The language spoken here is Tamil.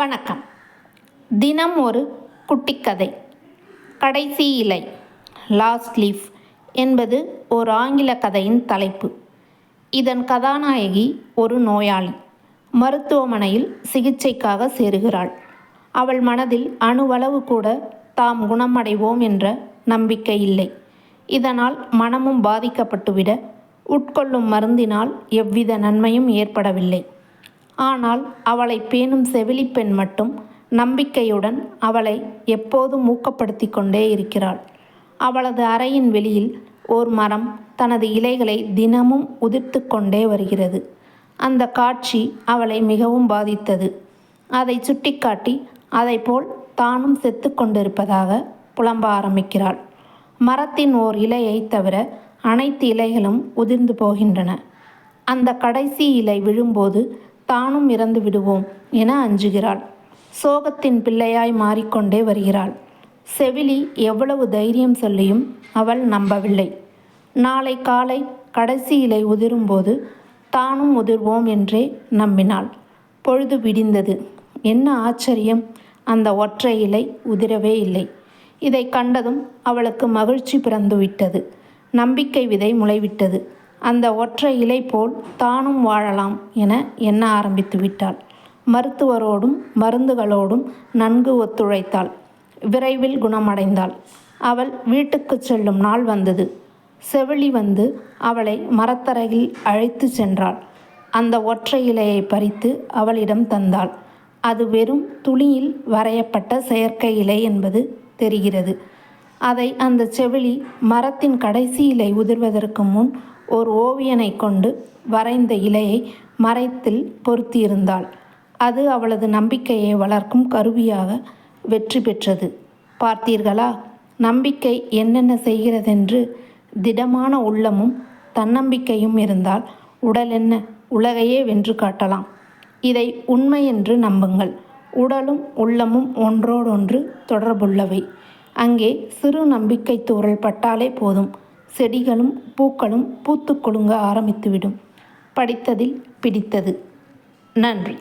வணக்கம். தினம் ஒரு குட்டிக்கதை. கடைசி இலை, லாஸ்ட் லீஃப் என்பது ஒரு ஆங்கில கதையின் தலைப்பு. இதன் கதாநாயகி ஒரு நோயாளி மருத்துவமனையில் சிகிச்சைக்காக சேருகிறாள். அவள் மனதில் அணுவளவு கூட தாம் குணமடைவோம் என்ற நம்பிக்கை இல்லை. இதனால் மனமும் பாதிக்கப்பட்டுவிட உட்கொள்ளும் மருந்தினால் எவ்வித நன்மையும் ஏற்படவில்லை. ஆனால் அவளை பேணும் செவிலிப்பெண் மட்டும் நம்பிக்கையுடன் அவளை எப்போதும் ஊக்கப்படுத்தி கொண்டே இருக்கிறாள். அவளது அறையின் வெளியில் ஓர் மரம் தனது இலைகளை தினமும் உதிர்த்து கொண்டே வருகிறது. அந்த காட்சி அவளை மிகவும் பாதித்தது. அதை சுட்டிக்காட்டி அதைப்போல் தானும் செத்து கொண்டிருப்பதாக புலம்ப ஆரம்பிக்கிறாள். மரத்தின் ஓர் இலையை தவிர அனைத்து இலைகளும் உதிர்ந்து போகின்றன. அந்த கடைசி இலை விழும்போது தானும் இறந்து விடுவோம் என அஞ்சுகிறாள். சோகத்தின் பிள்ளையாய் மாறிக்கொண்டே வருகிறாள். செவிலி எவ்வளவு தைரியம் சொல்லியும் அவள் நம்பவில்லை. நாளை காலை கடைசி இலை உதிரும்போது தானும் உதிர்வோம் என்றே நம்பினாள். பொழுது விடிந்தது. என்ன ஆச்சரியம்! அந்த ஒற்றை இலை உதிரவே இல்லை. இதை கண்டதும் அவளுக்கு மகிழ்ச்சி பிறந்துவிட்டது. நம்பிக்கை விதை முளைவிட்டது. அந்த ஒற்றை இலை போல் தானும் வாழலாம் என எண்ண ஆரம்பித்து விட்டாள். மருத்துவரோடும் மருந்துகளோடும் நன்கு ஒத்துழைத்தாள். விரைவில் குணமடைந்தாள். அவள் வீட்டுக்கு செல்லும் நாள் வந்தது. செவிலி வந்து அவளை மரத்தரையில் அழைத்து சென்றாள். அந்த ஒற்றை இலையை பறித்து அவளிடம் தந்தாள். அது வெறும் துணியில் வரையப்பட்ட செயற்கை இலை என்பது தெரிகிறது. அதை அந்த செவிலி மரத்தின் கடைசி இலை உதிர்வதற்கு முன் ஒரு ஓவியனை கொண்டு வரைந்த இலையை மரத்தில் பொருத்தியிருந்தாள். அது அவளது நம்பிக்கையை வளர்க்கும் கருவியாக வெற்றி பெற்றது. பார்த்தீர்களா, நம்பிக்கை என்னென்ன செய்கிறதென்று. திடமான உள்ளமும் தன்னம்பிக்கையும் இருந்தால் உடல் என்ன, உலகையே வென்று காட்டலாம். இதை உண்மை என்று நம்புங்கள். உடலும் உள்ளமும் ஒன்றோடொன்று தொடர்புள்ளவை. அங்கே சிறு நம்பிக்கை தூறல் பட்டாலே போதும், செடிகளும் பூக்களும் பூத்து குலுங்க ஆரம்பித்துவிடும். படித்ததில் பிடித்தது. நன்றி.